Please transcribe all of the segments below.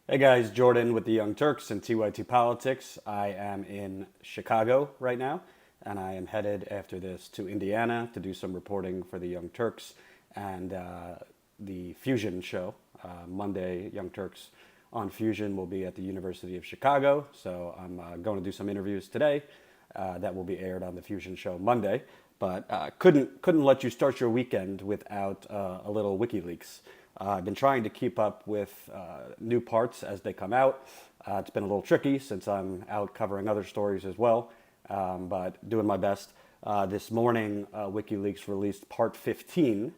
Hey guys, Jordan with the Young Turks and TYT Politics. I am in Chicago right now, and I am headed after this to Indiana to do some reporting for the Young Turks and the Fusion show. Monday, Young Turks on Fusion will be at the University of Chicago, so I'm going to do some interviews today that will be aired on the Fusion show Monday. But couldn't let you start your weekend without a little WikiLeaks. I've been trying to keep up with new parts as they come out. It's been a little tricky since I'm out covering other stories as well, but doing my best. This morning, WikiLeaks released part 15,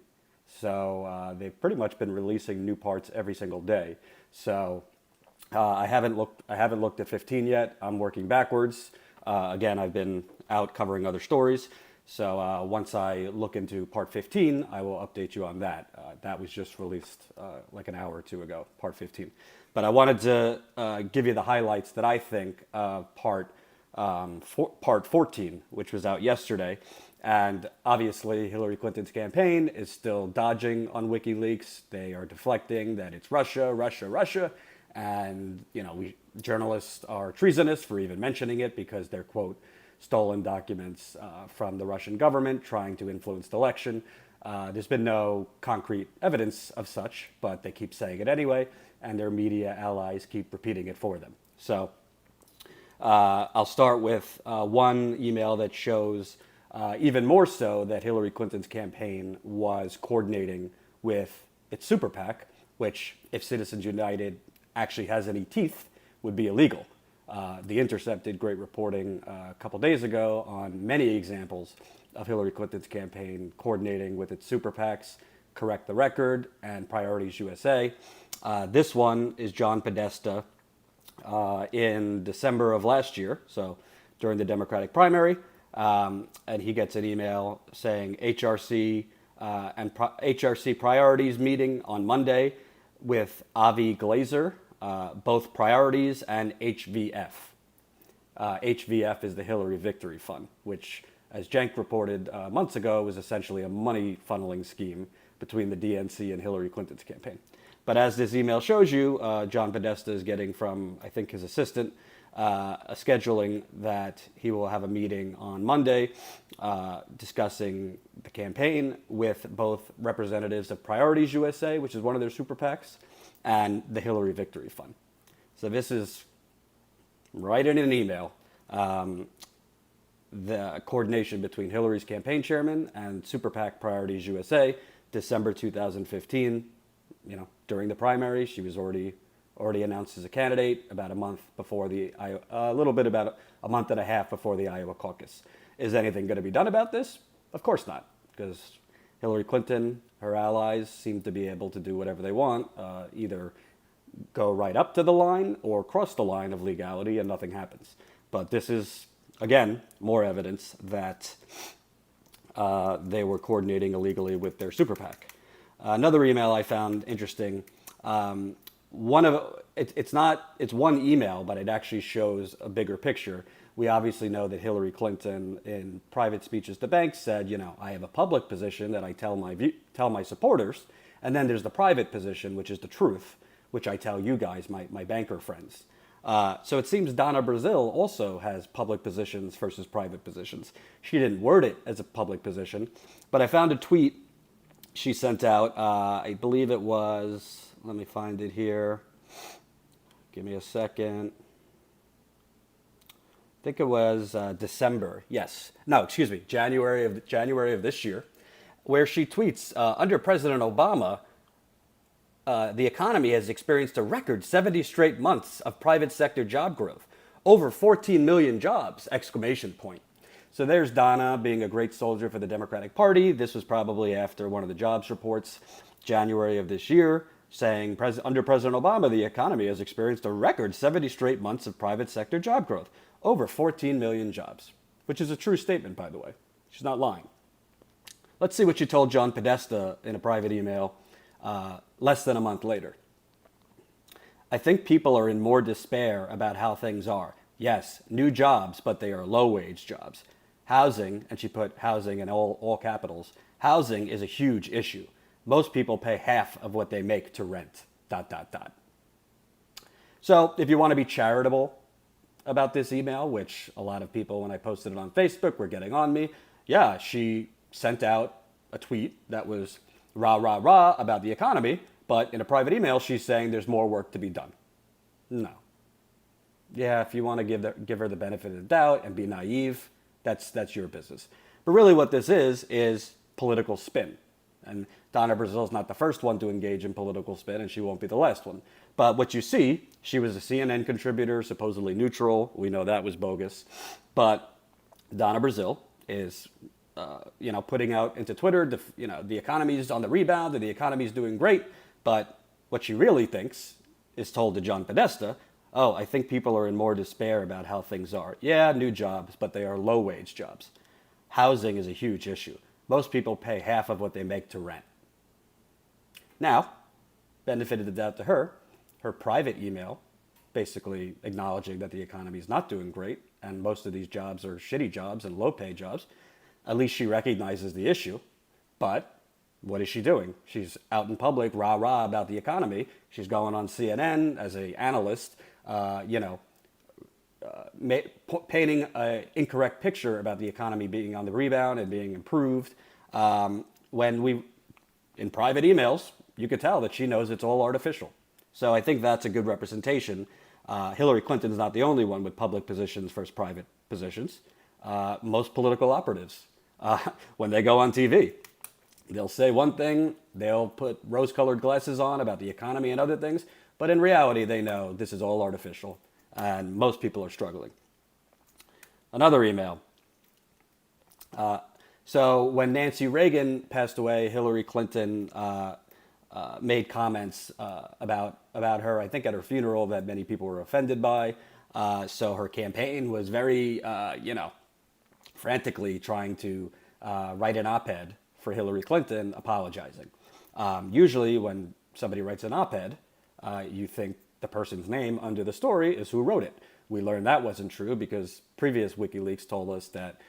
so they've pretty much been releasing new parts every single day. So I haven't looked at 15 yet. I'm working backwards. Again, I've been out covering other stories. So once I look into part 15, I will update you on that. That was just released like an hour or two ago, part 15. But I wanted to give you the highlights that I think of part 14, which was out yesterday. And obviously, Hillary Clinton's campaign is still dodging on WikiLeaks. They are deflecting that it's Russia, Russia, Russia. And, journalists are treasonous for even mentioning it because they're, quote, stolen documents from the Russian government trying to influence the election. There's been no concrete evidence of such, but they keep saying it anyway, and their media allies keep repeating it for them. So I'll start with one email that shows even more so that Hillary Clinton's campaign was coordinating with its super PAC, which, if Citizens United actually has any teeth, would be illegal. The Intercept did great reporting a couple days ago on many examples of Hillary Clinton's campaign coordinating with its super PACs, Correct the Record, and Priorities USA. This one is John Podesta in December of last year, so during the Democratic primary, and he gets an email saying HRC priorities meeting on Monday with Avi Glazer, both priorities and HVF. HVF is the Hillary Victory Fund, which, as Cenk reported months ago, was essentially a money funneling scheme between the DNC and Hillary Clinton's campaign. But as this email shows you, John Podesta is getting from, I think, his assistant, a scheduling that he will have a meeting on Monday discussing the campaign with both representatives of Priorities USA, which is one of their super PACs, and the Hillary Victory Fund. So this is right in an email. The coordination between Hillary's campaign chairman and super PAC Priorities USA, December 2015. During the primary, she was already announced as a candidate about a month before about a month and a half before the Iowa caucus. Is anything going to be done about this? Of course not, because Hillary Clinton, her allies, seem to be able to do whatever they want, either go right up to the line or cross the line of legality and nothing happens. But this is, again, more evidence that they were coordinating illegally with their super PAC. Another email I found interesting. It's one email, but it actually shows a bigger picture. We obviously know that Hillary Clinton, in private speeches to banks, said, I have a public position that I tell my supporters, and then there's the private position, which is the truth, which I tell you guys, my banker friends. So it seems Donna Brazile also has public positions versus private positions. She didn't word it as a public position, but I found a tweet she sent out. I believe it was, let me find it here. Give me a second. I think it was December. Yes. No, excuse me. January of this year, where she tweets, under President Obama, the economy has experienced a record 70 straight months of private sector job growth. Over 14 million jobs, exclamation point. So there's Donna being a great soldier for the Democratic Party. This was probably after one of the jobs reports, January of this year, saying under President Obama, the economy has experienced a record 70 straight months of private sector job growth. Over 14 million jobs, which is a true statement, by the way. She's not lying. Let's see what she told John Podesta in a private email less than a month later. I think people are in more despair about how things are. Yes, new jobs, but they are low-wage jobs. Housing, and she put housing in all capitals, housing is a huge issue. Most people pay half of what they make to rent, ... So if you want to be charitable about this email, which a lot of people, when I posted it on Facebook, were getting on me, yeah, she sent out a tweet that was rah, rah, rah about the economy, but in a private email, she's saying there's more work to be done. No. Yeah, if you want to give her the benefit of the doubt and be naive, that's your business. But really what this is political spin. And Donna Brazile is not the first one to engage in political spin, and she won't be the last one. But what you see, she was a CNN contributor, supposedly neutral. We know that was bogus. But Donna Brazile is, putting out into Twitter, the economy's on the rebound and the economy's doing great. But what she really thinks is told to John Podesta, oh, I think people are in more despair about how things are. Yeah, new jobs, but they are low-wage jobs. Housing is a huge issue. Most people pay half of what they make to rent. Now, benefit of the doubt to her private email basically acknowledging that the economy is not doing great and most of these jobs are shitty jobs and low-pay jobs. At least she recognizes the issue. But what is she doing? She's out in public, rah-rah about the economy. She's going on CNN as an analyst, painting an incorrect picture about the economy being on the rebound and being improved. In private emails, you could tell that she knows it's all artificial. So I think that's a good representation. Hillary Clinton's not the only one with public positions versus private positions. Most political operatives, when they go on TV, they'll say one thing, they'll put rose-colored glasses on about the economy and other things, but in reality, they know this is all artificial, and most people are struggling. Another email. So when Nancy Reagan passed away, Hillary Clinton made comments about her, I think at her funeral, that many people were offended by. So her campaign was very, frantically trying to write an op-ed for Hillary Clinton apologizing. Usually when somebody writes an op-ed, you think the person's name under the story is who wrote it. We learned that wasn't true because previous WikiLeaks told us that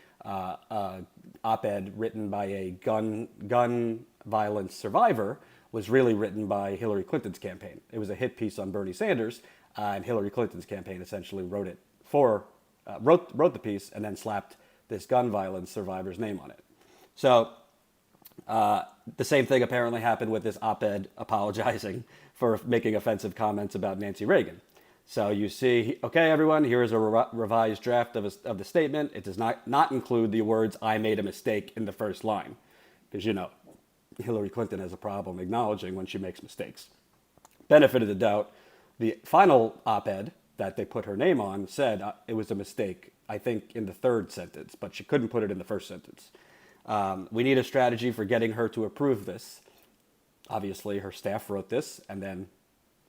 op-ed written by a gun violence survivor was really written by Hillary Clinton's campaign. It was a hit piece on Bernie Sanders, and Hillary Clinton's campaign essentially wrote the piece and then slapped this gun violence survivor's name on it. So the same thing apparently happened with this op-ed apologizing for making offensive comments about Nancy Reagan. So you see, okay, everyone, here is a revised draft of the statement. It does not include the words, I made a mistake in the first line. Because, Hillary Clinton has a problem acknowledging when she makes mistakes. Benefit of the doubt, the final op-ed that they put her name on said it was a mistake, I think, in the third sentence, but she couldn't put it in the first sentence. We need a strategy for getting her to approve this. Obviously, her staff wrote this, and then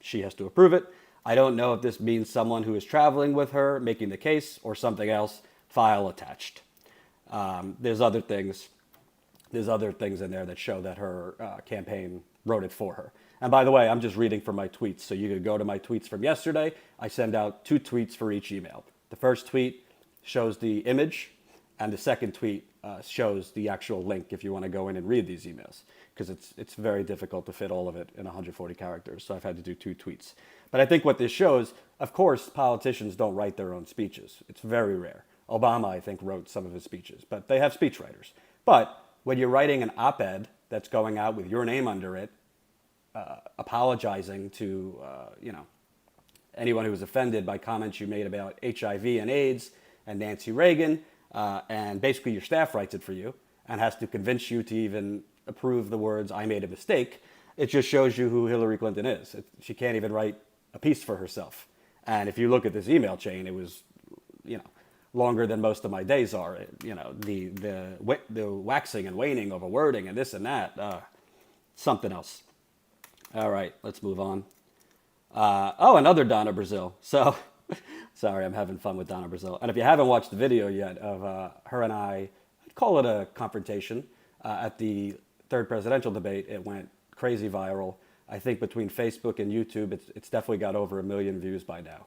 she has to approve it. I don't know if this means someone who is traveling with her, making the case, or something else. File attached. There's other things in there that show that her campaign wrote it for her. And by the way, I'm just reading from my tweets, so you could go to my tweets from yesterday. I send out 2 tweets for each email. The first tweet shows the image, and the second tweet shows the actual link if you want to go in and read these emails, because it's very difficult to fit all of it in 140 characters, so I've had to do 2 tweets. But I think what this shows, of course, politicians don't write their own speeches. It's very rare. Obama, I think, wrote some of his speeches, but they have speechwriters. But when you're writing an op-ed that's going out with your name under it, apologizing to anyone who was offended by comments you made about HIV and AIDS and Nancy Reagan, and basically your staff writes it for you and has to convince you to even approve the words, I made a mistake, it just shows you who Hillary Clinton is. She can't even write a piece for herself. And if you look at this email chain, it was, longer than most of my days are. The waxing and waning over wording and this and that, something else. All right, let's move on. Another Donna Brazile. So, sorry, I'm having fun with Donna Brazile. And if you haven't watched the video yet of her and I'd call it a confrontation at the third presidential debate, it went crazy viral. I think between Facebook and YouTube, it's definitely got over 1 million views by now.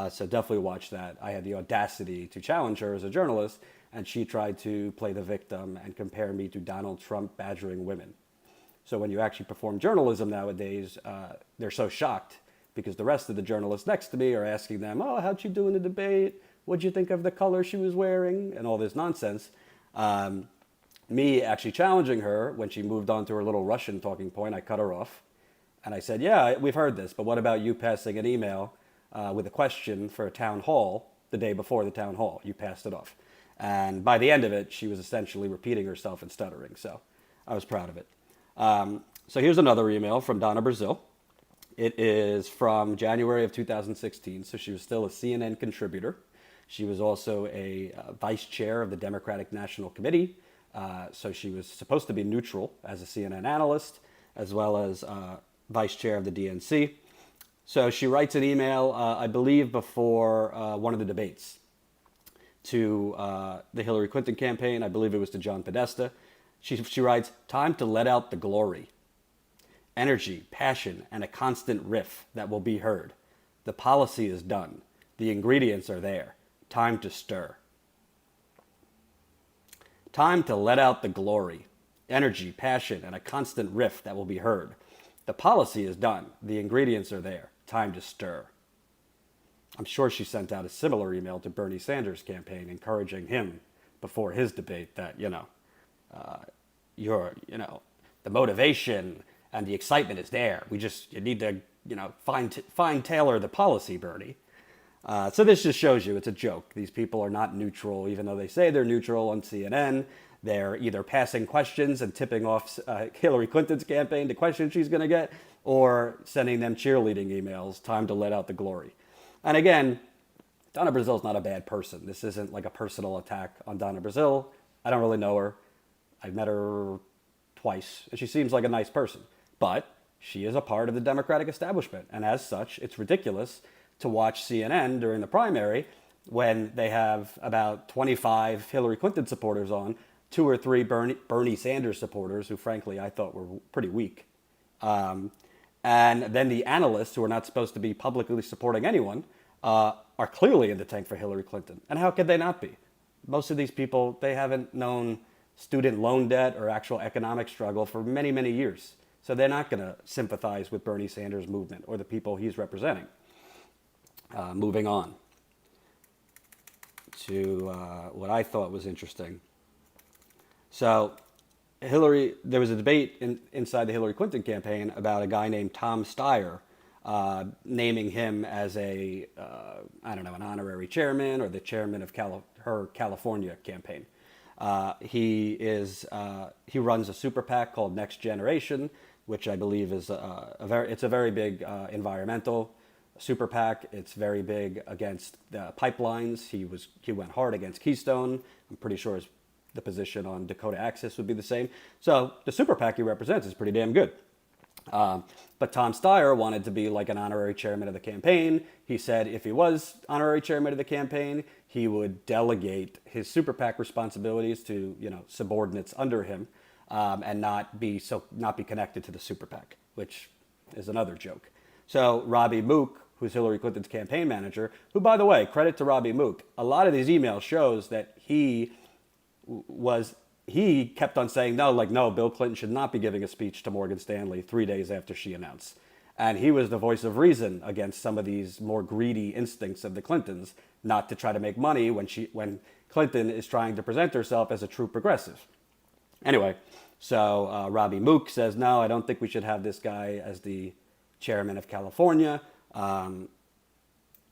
So definitely watch that. I had the audacity to challenge her as a journalist, and she tried to play the victim and compare me to Donald Trump badgering women. So when you actually perform journalism nowadays, they're so shocked because the rest of the journalists next to me are asking them, oh, how'd she do in the debate? What'd you think of the color she was wearing? And all this nonsense. Me actually challenging her when she moved on to her little Russian talking point, I cut her off. And I said, yeah, we've heard this, but what about you passing an email with a question for a town hall the day before the town hall? You passed it off. And by the end of it, she was essentially repeating herself and stuttering. So I was proud of it. So here's another email from Donna Brazile. It is from January of 2016. So she was still a CNN contributor. She was also a vice chair of the Democratic National Committee. So she was supposed to be neutral as a CNN analyst, as well as vice chair of the DNC. So she writes an email, I believe, before one of the debates to the Hillary Clinton campaign. I believe it was to John Podesta. She writes, time to let out the glory. Energy, passion, and a constant riff that will be heard. The policy is done. The ingredients are there. Time to stir. Time to let out the glory. Energy, passion, and a constant riff that will be heard. The policy is done. The ingredients are there. Time to stir. I'm sure she sent out a similar email to Bernie Sanders' campaign, encouraging him before his debate that, the motivation and the excitement is there. You need to, fine tailor the policy, Bernie. So this just shows you it's a joke. These people are not neutral, even though they say they're neutral on CNN. They're either passing questions and tipping off Hillary Clinton's campaign to questions she's going to get, or sending them cheerleading emails, time to let out the glory. And again, Donna Brazile's not a bad person. This isn't like a personal attack on Donna Brazile. I don't really know her. I've met her twice, and she seems like a nice person. But she is a part of the Democratic establishment, and as such, it's ridiculous to watch CNN during the primary when they have about 25 Hillary Clinton supporters on, 2 or 3 Bernie Sanders supporters, who frankly I thought were pretty weak. And then the analysts, who are not supposed to be publicly supporting anyone, are clearly in the tank for Hillary Clinton. And how could they not be? Most of these people, they haven't known student loan debt or actual economic struggle for many, many years. So they're not going to sympathize with Bernie Sanders' movement or the people he's representing. Moving on to what I thought was interesting. So there was a debate inside the Hillary Clinton campaign about a guy named Tom Steyer, naming him as an honorary chairman or the chairman of her California campaign. He runs a super PAC called Next Generation, which I believe is it's a very big environmental super PAC. It's very big against the pipelines. He went hard against Keystone. I'm pretty sure the position on Dakota Access would be the same. So the super PAC he represents is pretty damn good. But Tom Steyer wanted to be like an honorary chairman of the campaign. He said if he was honorary chairman of the campaign, he would delegate his super PAC responsibilities to subordinates under him, and not be connected to the super PAC, which is another joke. So Robbie Mook, who's Hillary Clinton's campaign manager, who, by the way, credit to Robbie Mook, a lot of these emails shows that he kept on saying, no, Bill Clinton should not be giving a speech to Morgan Stanley 3 days after she announced. And he was the voice of reason against some of these more greedy instincts of the Clintons, not to try to make money when Clinton is trying to present herself as a true progressive. Anyway, so Robbie Mook says, no, I don't think we should have this guy as the chairman of California.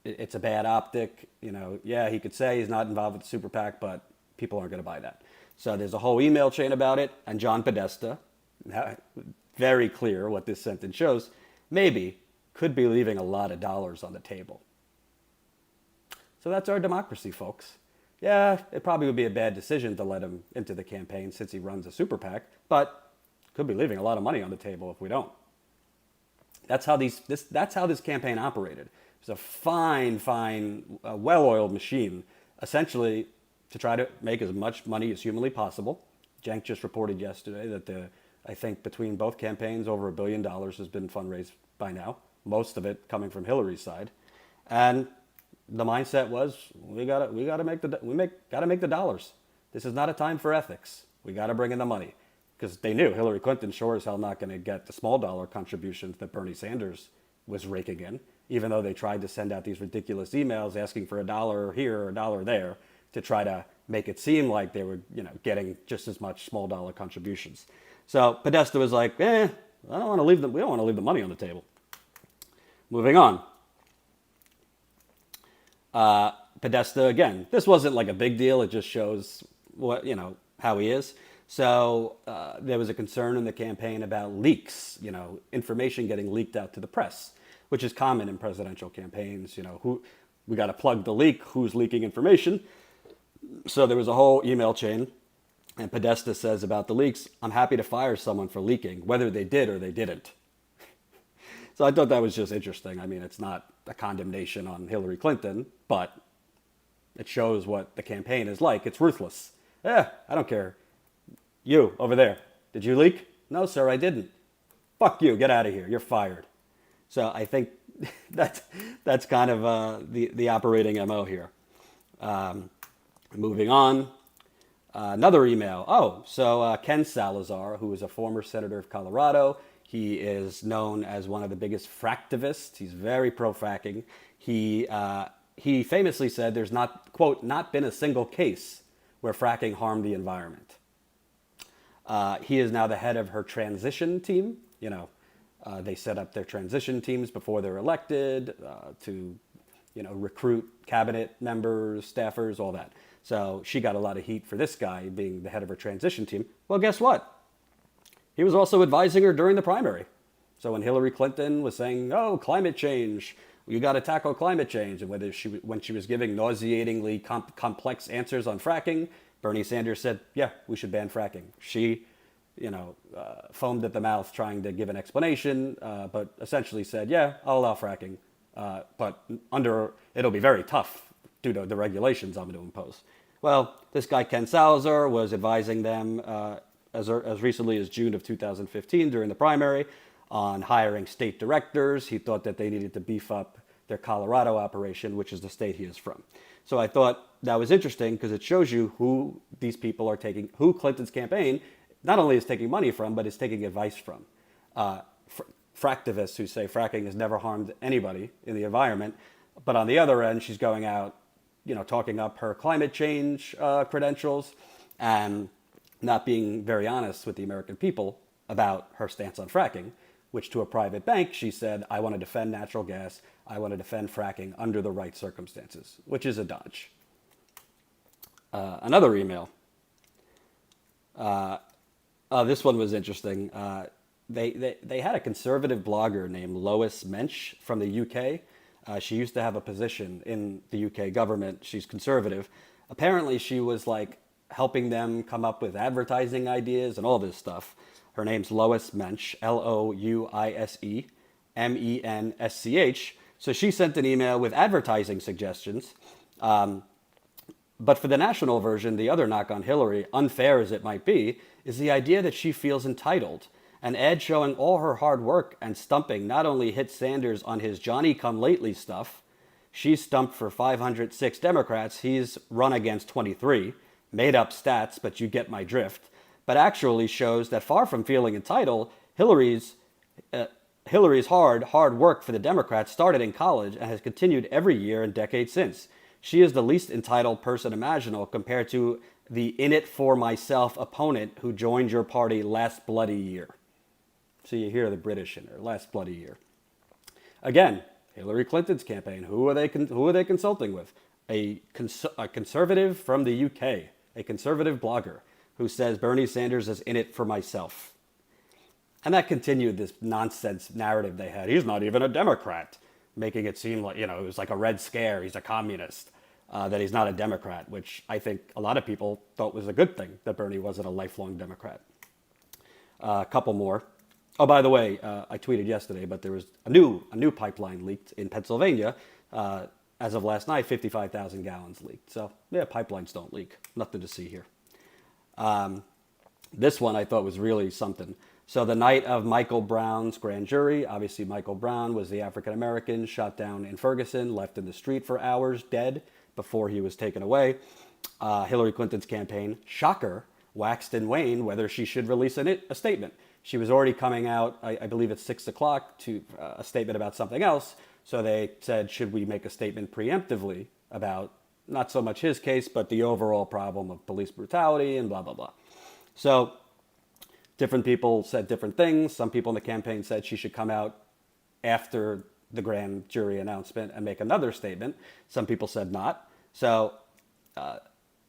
It's a bad optic. He could say he's not involved with the super PAC, but people aren't going to buy that. So there's a whole email chain about it. And John Podesta, very clear what this sentence shows, maybe could be leaving a lot of dollars on the table. So that's our democracy, folks. Yeah, it probably would be a bad decision to let him into the campaign since he runs a super PAC, but could be leaving a lot of money on the table if we don't. That's how this campaign operated. It was a fine, well-oiled machine, essentially to try to make as much money as humanly possible. Cenk just reported yesterday that I think between both campaigns, over $1 billion has been fundraised by now, most of it coming from Hillary's side. And the mindset was, we gotta make the dollars. This is not a time for ethics. We gotta bring in the money. Because they knew Hillary Clinton sure as hell not going to get the small dollar contributions that Bernie Sanders was raking in. even though they tried to send out these ridiculous emails asking for $1 here or $1 there to try to make it seem like they were, getting just as much small dollar contributions. So Podesta was like, I don't want to leave them. We don't want to leave the money on the table. Moving on. Podesta, again, this wasn't like a big deal. It just shows what, how he is. So there was a concern in the campaign about leaks, information getting leaked out to the press, which is common in presidential campaigns. We got to plug the leak, who's leaking information. So there was a whole email chain. And Podesta says about the leaks, I'm happy to fire someone for leaking, whether they did or they didn't. So I thought that was just interesting. I mean, it's not a condemnation on Hillary Clinton, but it shows what the campaign is like. It's ruthless. I don't care. You, over there, did you leak? No, sir, I didn't. Fuck you, get out of here, you're fired. So I think that's kind of the operating MO here. Moving on. Another email. So Ken Salazar, who is a former senator of Colorado, he is known as one of the biggest fractivists. He's very pro-fracking. He famously said there's not, quote, not been a single case where fracking harmed the environment. He is now the head of her transition team. They set up their transition teams before they're elected to, recruit cabinet members, staffers, all that. So she got a lot of heat for this guy being the head of her transition team. Well, guess what? He was also advising her during the primary. So when Hillary Clinton was saying, climate change, you got to tackle climate change, and when she was giving nauseatingly complex answers on fracking, Bernie Sanders said, yeah, we should ban fracking. She, foamed at the mouth trying to give an explanation, but essentially said, yeah, I'll allow fracking, but it'll be very tough due to the regulations I'm going to impose. Well, this guy, Ken Salazar, was advising them as recently as June of 2015 during the primary on hiring state directors. He thought that they needed to beef up their Colorado operation, which is the state he is from. So I thought that was interesting because it shows you who these people are taking, who Clinton's campaign not only is taking money from, but is taking advice from. Fractivists who say fracking has never harmed anybody in the environment. But on the other end, she's going out, talking up her climate change credentials and not being very honest with the American people about her stance on fracking, which to a private bank, she said, I want to defend natural gas. I want to defend fracking under the right circumstances, which is a dodge. Another email. This one was interesting. They had a conservative blogger named Lois Mensch from the UK. She used to have a position in the UK government. She's conservative. Apparently, she was like helping them come up with advertising ideas and all this stuff. Her name's Lois Mensch, Louise Mensch. So she sent an email with advertising suggestions. But for the national version, the other knock on Hillary, unfair as it might be, is the idea that she feels entitled. An ad showing all her hard work and stumping not only hit Sanders on his Johnny-come-lately stuff, she's stumped for 506 Democrats, he's run against 23, made up stats, but you get my drift, but actually shows that far from feeling entitled, Hillary's hard work for the Democrats started in college and has continued every year and decade since. She is the least entitled person imaginable compared to the in-it-for-myself opponent who joined your party last bloody year. So you hear the British in there, last bloody year. Again, Hillary Clinton's campaign, who are they consulting with? A conservative from the UK, a conservative blogger who says Bernie Sanders is in it for myself. And that continued this nonsense narrative they had. He's not even a Democrat, making it seem like, it was like a Red Scare, he's a communist, that he's not a Democrat, which I think a lot of people thought was a good thing, that Bernie wasn't a lifelong Democrat. A couple more. Oh, by the way, I tweeted yesterday, but there was a new pipeline leaked in Pennsylvania. As of last night, 55,000 gallons leaked. So, yeah, pipelines don't leak. Nothing to see here. This one I thought was really something. So the night of Michael Brown's grand jury, obviously Michael Brown was the African-American shot down in Ferguson, left in the street for hours, dead, before he was taken away. Hillary Clinton's campaign, shocker, waxed and waned whether she should release a statement. She was already coming out, I believe it's 6 o'clock, to a statement about something else. So they said, should we make a statement preemptively about not so much his case, but the overall problem of police brutality and blah, blah, blah. So different people said different things. Some people in the campaign said she should come out after the grand jury announcement and make another statement. Some people said not. So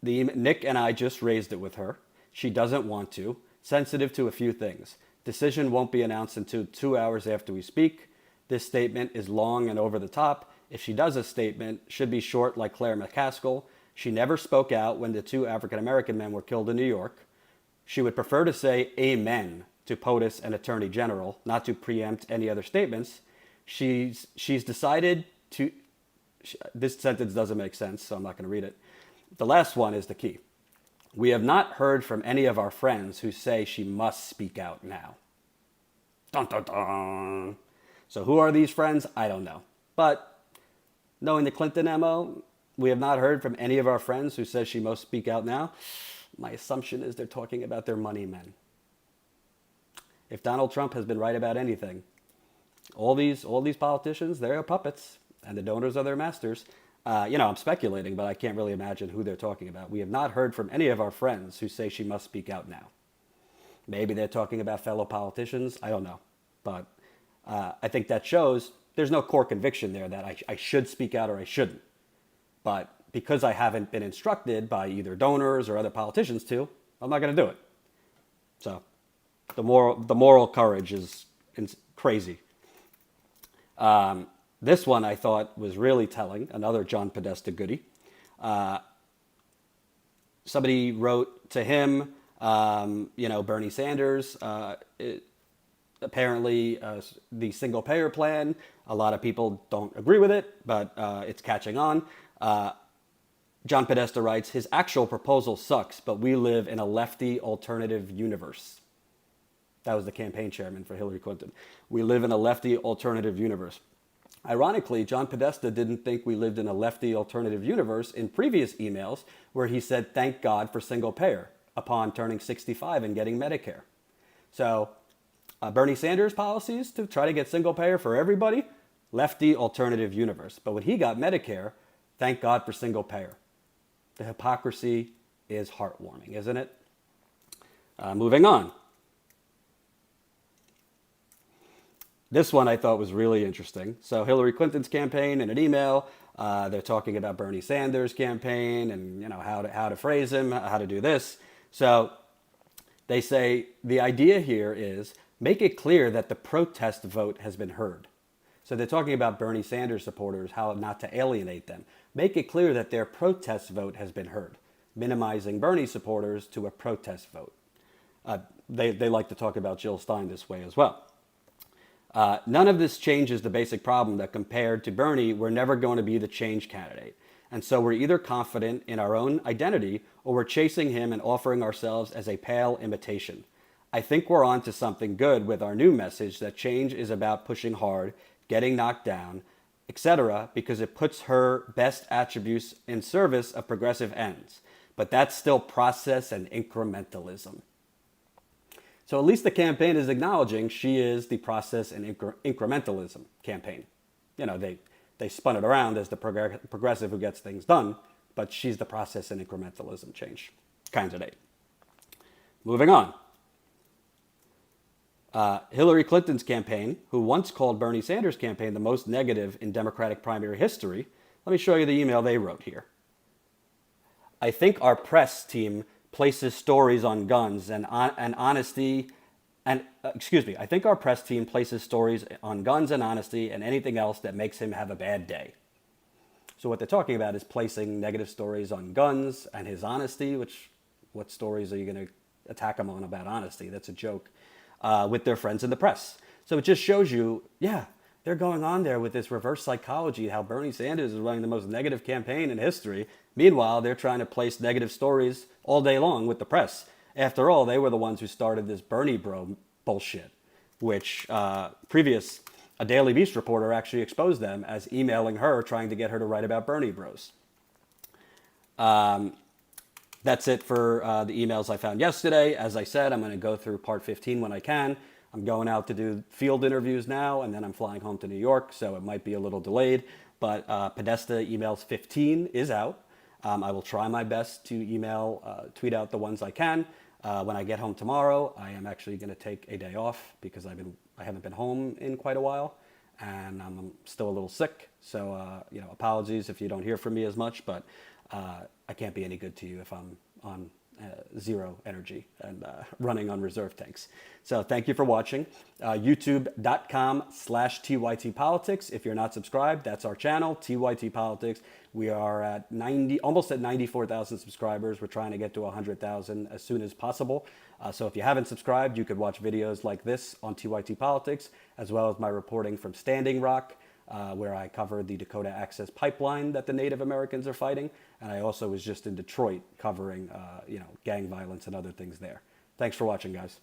Nick and I just raised it with her. She doesn't want to. Sensitive to a few things. Decision won't be announced until 2 hours after we speak. This statement is long and over the top. If she does a statement, should be short like Claire McCaskill. She never spoke out when the 2 African-American men were killed in New York. She would prefer to say amen to POTUS and Attorney General, not to preempt any other statements. She's decided to... This sentence doesn't make sense, so I'm not going to read it. The last one is the key. We have not heard from any of our friends who say she must speak out now. Dun, dun, dun. So who are these friends? I don't know. But knowing the Clinton MO, we have not heard from any of our friends who says she must speak out now. My assumption is they're talking about their money men. If Donald Trump has been right about anything, all these politicians, they're puppets, and the donors are their masters. I'm speculating, but I can't really imagine who they're talking about. We have not heard from any of our friends who say she must speak out now. Maybe they're talking about fellow politicians. I don't know. But I think that shows there's no core conviction there that I should speak out or I shouldn't. But because I haven't been instructed by either donors or other politicians to, I'm not going to do it. So the moral courage is crazy. This one I thought was really telling, another John Podesta goodie. Somebody wrote to him, Bernie Sanders, apparently the single payer plan, a lot of people don't agree with it, but it's catching on. John Podesta writes, his actual proposal sucks, but we live in a lefty alternative universe. That was the campaign chairman for Hillary Clinton. We live in a lefty alternative universe. Ironically, John Podesta didn't think we lived in a lefty alternative universe in previous emails where he said, thank God for single payer upon turning 65 and getting Medicare. So Bernie Sanders' policies to try to get single payer for everybody, lefty alternative universe. But when he got Medicare, thank God for single payer. The hypocrisy is heartwarming, isn't it? Moving on. This one I thought was really interesting. So Hillary Clinton's campaign in an email, they're talking about Bernie Sanders' campaign and how to phrase him, how to do this. So they say the idea here is make it clear that the protest vote has been heard. So they're talking about Bernie Sanders supporters, how not to alienate them. Make it clear that their protest vote has been heard, minimizing Bernie supporters to a protest vote. They like to talk about Jill Stein this way as well. None of this changes the basic problem that compared to Bernie, we're never going to be the change candidate. And so we're either confident in our own identity or we're chasing him and offering ourselves as a pale imitation. I think we're on to something good with our new message that change is about pushing hard, getting knocked down, etc., because it puts her best attributes in service of progressive ends. But that's still process and incrementalism. So at least the campaign is acknowledging she is the process and incrementalism campaign. They spun it around as the progressive who gets things done, but she's the process and incrementalism change candidate. Moving on. Hillary Clinton's campaign, who once called Bernie Sanders' campaign the most negative in Democratic primary history. Let me show you the email they wrote here. I think our press team places stories on guns and honesty, I think our press team places stories on guns and honesty and anything else that makes him have a bad day. So what they're talking about is placing negative stories on guns and his honesty, what stories are you going to attack him on about honesty? That's a joke. With their friends in the press. So it just shows you, they're going on there with this reverse psychology, how Bernie Sanders is running the most negative campaign in history. Meanwhile, they're trying to place negative stories all day long with the press. After all, they were the ones who started this Bernie bro bullshit, which a Daily Beast reporter actually exposed them as emailing her, trying to get her to write about Bernie bros. that's it for the emails I found yesterday. As I said, I'm going to go through part 15 when I can. I'm going out to do field interviews now, and then I'm flying home to New York, so it might be a little delayed. But Podesta emails 15 is out. I will try my best to tweet out the ones I can. When I get home tomorrow, I am actually going to take a day off because I haven't been home in quite a while, and I'm still a little sick. So apologies if you don't hear from me as much, but I can't be any good to you if I'm on zero energy and running on reserve tanks. So thank you for watching. YouTube.com/TYT Politics. If you're not subscribed, that's our channel, TYT Politics. We are at almost at 94,000 subscribers. We're trying to get to 100,000 as soon as possible. So if you haven't subscribed, you could watch videos like this on TYT Politics, as well as my reporting from Standing Rock, where I covered the Dakota Access Pipeline that the Native Americans are fighting. And I also was just in Detroit covering, gang violence and other things there. Thanks for watching, guys.